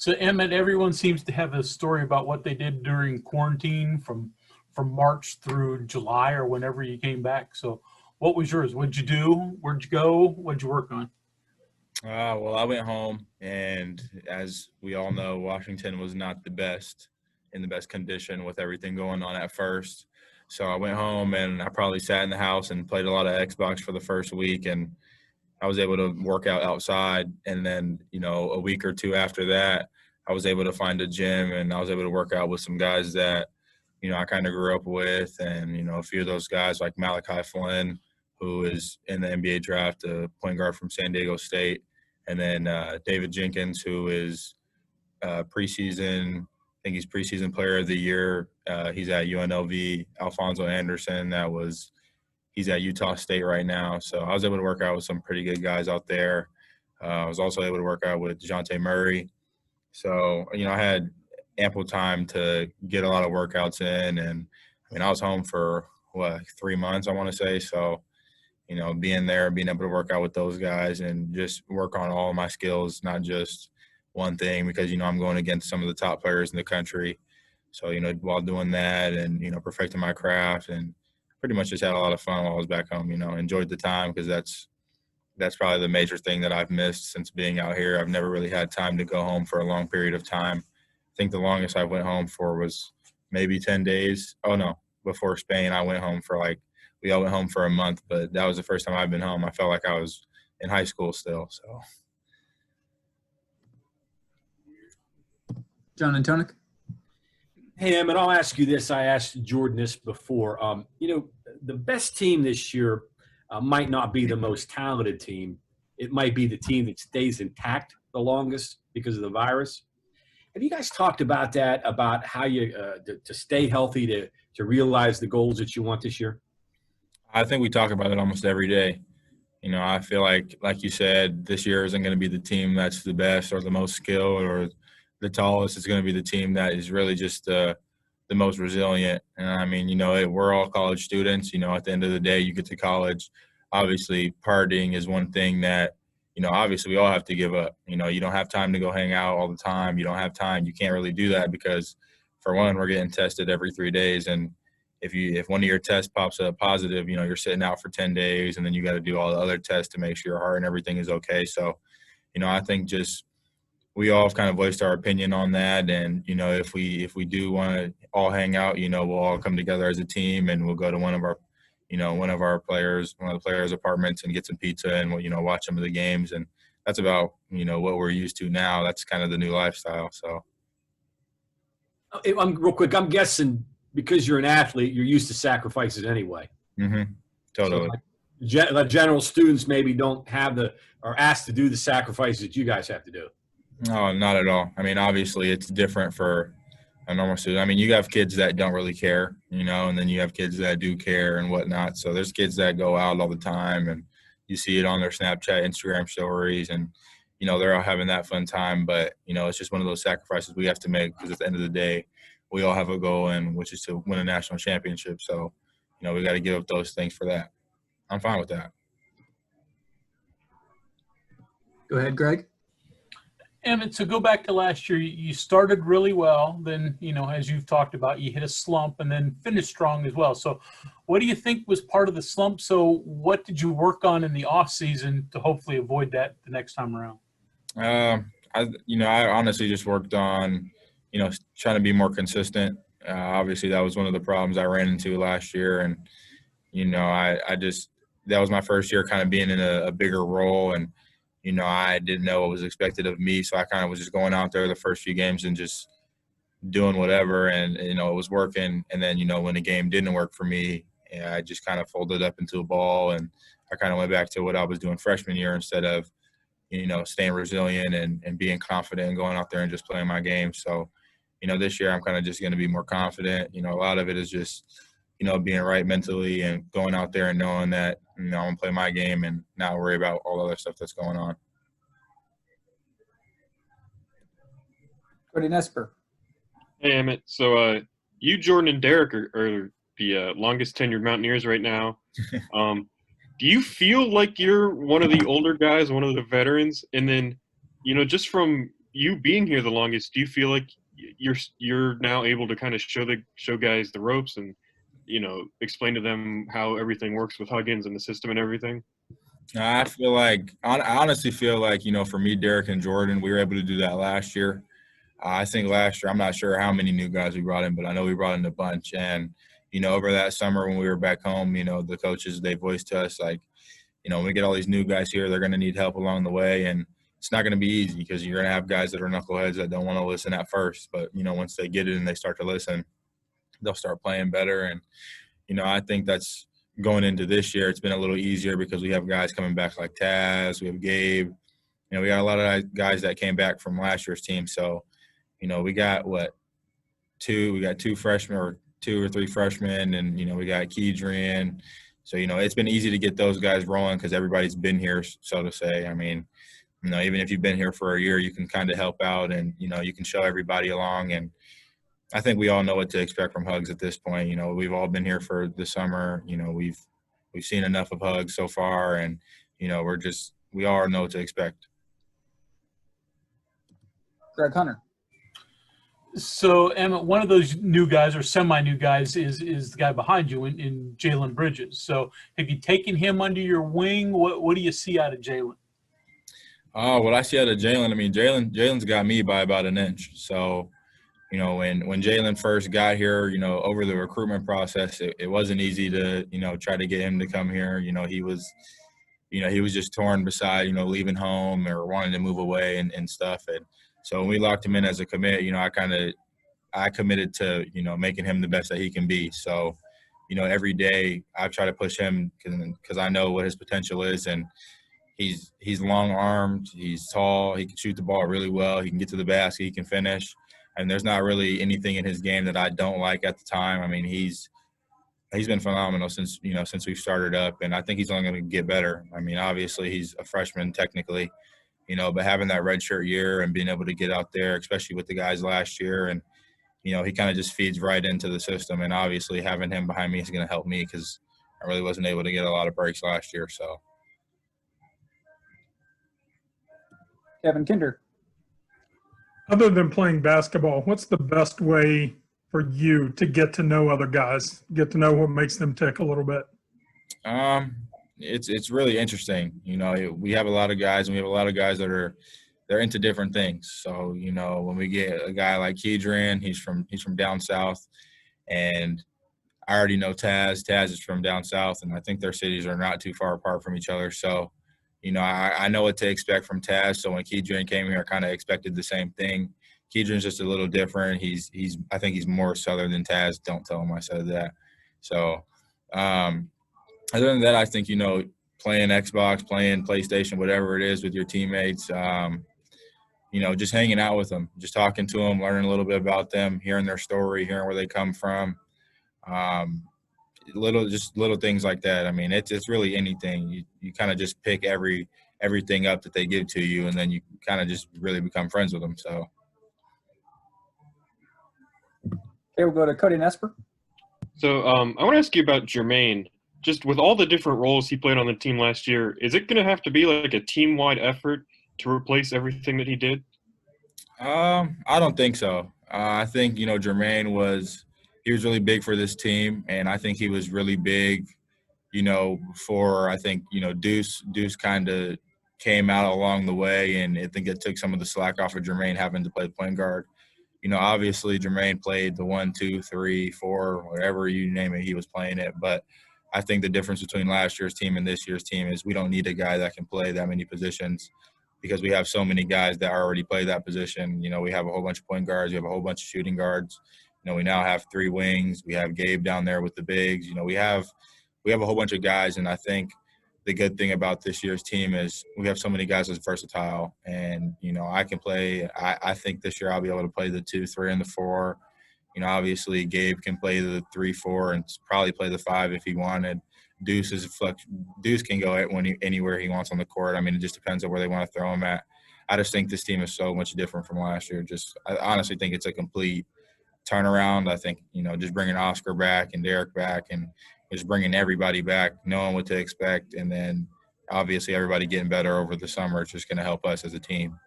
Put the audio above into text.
So, Emmett, everyone seems to have a story about what they did during quarantine from March through July or whenever you came back. So, what was yours? What'd you do? Where'd you go? What'd you work on? Well, I went home, and as we all know, Washington was not in the best condition with everything going on at first. So I went home, and I probably sat in the house and played a lot of Xbox for the first week, and I was able to work out outside. And then, a week or two after that, I was able to find a gym, and I was able to work out with some guys that, I kind of grew up with. And, a few of those guys like Malachi Flynn, who is in the NBA draft, a point guard from San Diego State. And then David Jenkins, who is preseason, I think he's preseason player of the year. He's at UNLV. Alfonso Anderson, he's at Utah State right now. So I was able to work out with some pretty good guys out there. I was also able to work out with DeJounte Murray. So, I had ample time to get a lot of workouts in. And, I was home for, 3 months, I want to say. So, being there, being able to work out with those guys and just work on all of my skills, not just one thing, because, I'm going against some of the top players in the country. So, while doing that and, perfecting my craft, and pretty much just had a lot of fun while I was back home, enjoyed the time, because that's probably the major thing that I've missed since being out here. I've never really had time to go home for a long period of time. I think the longest I went home for was maybe 10 days. Oh, no, before Spain, I went home for we all went home for a month, but that was the first time I've been home. I felt like I was in high school still. So, John Antonic. Hey, Em, and I'll ask you this. I asked Jordan this before. The best team this year might not be the most talented team. It might be the team that stays intact the longest because of the virus. Have you guys talked about that, about how you to stay healthy, to realize the goals that you want this year? I think we talk about it almost every day. I feel like you said, this year isn't going to be the team that's the best or the most skilled or the tallest. It's going to be the team that is really just the most resilient. And we're all college students. At the end of the day, you get to college. Obviously, partying is one thing that, obviously we all have to give up. You don't have time to go hang out all the time. You don't have time. You can't really do that because, for one, we're getting tested every 3 days. And if one of your tests pops up positive, you're sitting out for 10 days, and then you got to do all the other tests to make sure your heart and everything is okay. So, I think just we all have kind of voiced our opinion on that. And, if we do want to all hang out, we'll all come together as a team, and we'll go to one of the players' apartments and get some pizza and, watch some of the games. And that's about, what we're used to now. That's kind of the new lifestyle. So. Real quick, I'm guessing because you're an athlete, you're used to sacrifices anyway. Mm-hmm. Totally. So general students maybe don't have are asked to do the sacrifices that you guys have to do. No, not at all. Obviously it's different for a normal student. You have kids that don't really care, and then you have kids that do care and whatnot. So there's kids that go out all the time, and you see it on their Snapchat, Instagram stories, and, they're all having that fun time. But, it's just one of those sacrifices we have to make, because at the end of the day, we all have a goal, which is to win a national championship. So, we got to give up those things for that. I'm fine with that. Go ahead, Greg. Emmett, so go back to last year. You started really well. Then, as you've talked about, you hit a slump and then finished strong as well. So what do you think was part of the slump? So what did you work on in the off season to hopefully avoid that the next time around? I honestly just worked on, trying to be more consistent. Obviously that was one of the problems I ran into last year. And, that was my first year kind of being in a bigger role, and, I didn't know what was expected of me. So I kind of was just going out there the first few games and just doing whatever. And, it was working. And then, when the game didn't work for me, I just kind of folded up into a ball, and I kind of went back to what I was doing freshman year instead of, staying resilient and being confident and going out there and just playing my game. So, this year I'm kind of just going to be more confident. A lot of it is just, being right mentally and going out there and knowing that, I'm going to play my game and not worry about all the other stuff that's going on. Cody Nesper. Hey, Emmitt. So you, Jordan, and Derek are the longest tenured Mountaineers right now. Do you feel like you're one of the older guys, one of the veterans? And then, just from, you being here the longest, do you feel like you're now able to kind of show guys the ropes and, explain to them how everything works with Huggins and the system and everything? I feel like I honestly feel like, for me, Derek and Jordan, we were able to do that last year. I think last year, I'm not sure how many new guys we brought in, but I know we brought in a bunch. And, over that summer when we were back home, the coaches, they voiced to us like, when we get all these new guys here, they're going to need help along the way. And it's not going to be easy because you're going to have guys that are knuckleheads that don't want to listen at first. But, once they get it and they start to listen, they'll start playing better. And, I think that's going into this year, it's been a little easier because we have guys coming back like Taz, we have Gabe. We got a lot of guys that came back from last year's team. So, we got two freshmen or 2 or 3 freshmen, and, we got Kedrian. So, it's been easy to get those guys rolling because everybody's been here, so to say. I mean, even if you've been here for a year, you can kind of help out and, you can show everybody along. And I think we all know what to expect from Hugs at this point. We've all been here for the summer. We've seen enough of Hugs so far, and, we all know what to expect. Greg Hunter. So, Emmitt, one of those new guys or semi-new guys is the guy behind you in Jalen Bridges. So, have you taken him under your wing? What do you see out of Jalen? What I see out of Jalen, Jalen's got me by about an inch. So, when Jalen first got here, over the recruitment process, it wasn't easy to, try to get him to come here. He was just torn beside, leaving home or wanting to move away and stuff. And so when we locked him in as a commit, I committed to, making him the best that he can be. So, every day I try to push him because I know what his potential is. And he's long-armed, he's tall, he can shoot the ball really well, he can get to the basket, he can finish. And there's not really anything in his game that I don't like at the time. He's been phenomenal since we've started up, and I think he's only going to get better. Obviously he's a freshman technically, but having that redshirt year and being able to get out there, especially with the guys last year, and, he kind of just feeds right into the system. And obviously having him behind me is going to help me because I really wasn't able to get a lot of breaks last year. So. Kevin Kinder. Other than playing basketball, what's the best way for you to get to know other guys, get to know what makes them tick a little bit? It's really interesting. We have a lot of guys, and we have a lot of guys that they're into different things. So, when we get a guy like Kedrian, he's from down south, and I already know Taz. Taz is from down south, and I think their cities are not too far apart from each other. So, I know what to expect from Taz. So when Kedrian came here, I kind of expected the same thing. Kedrian's just a little different. I think he's more southern than Taz. Don't tell him I said that. So, other than that, I think, playing Xbox, playing PlayStation, whatever it is with your teammates, just hanging out with them, just talking to them, learning a little bit about them, hearing their story, hearing where they come from. Little things like that. It's really anything. You kind of just pick everything up that they give to you, and then you kind of just really become friends with them. So. Okay, we'll go to Cody Nesper. So I want to ask you about Jermaine. Just with all the different roles he played on the team last year, is it going to have to be like a team-wide effort to replace everything that he did? I don't think so. I think, Jermaine was really big for this team, and I think he was really big, for, I think, Deuce kind of came out along the way, and I think it took some of the slack off of Jermaine having to play point guard. Obviously Jermaine played the 1, 2, 3, 4, whatever you name it, he was playing it. But I think the difference between last year's team and this year's team is we don't need a guy that can play that many positions because we have so many guys that already play that position. We have a whole bunch of point guards. We have a whole bunch of shooting guards. We now have 3 wings. We have Gabe down there with the bigs. We have a whole bunch of guys, and I think the good thing about this year's team is we have so many guys that's versatile. And, I can play – I think this year I'll be able to play the 2, 3, and the 4. Obviously Gabe can play the 3, 4, and probably play the 5 if he wanted. Deuce can go anywhere he wants on the court. It just depends on where they want to throw him at. I just think this team is so much different from last year. I honestly think it's a complete turnaround. I think, just bringing Oscar back and Derek back and just bringing everybody back, knowing what to expect, and then obviously everybody getting better over the summer. It's just going to help us as a team.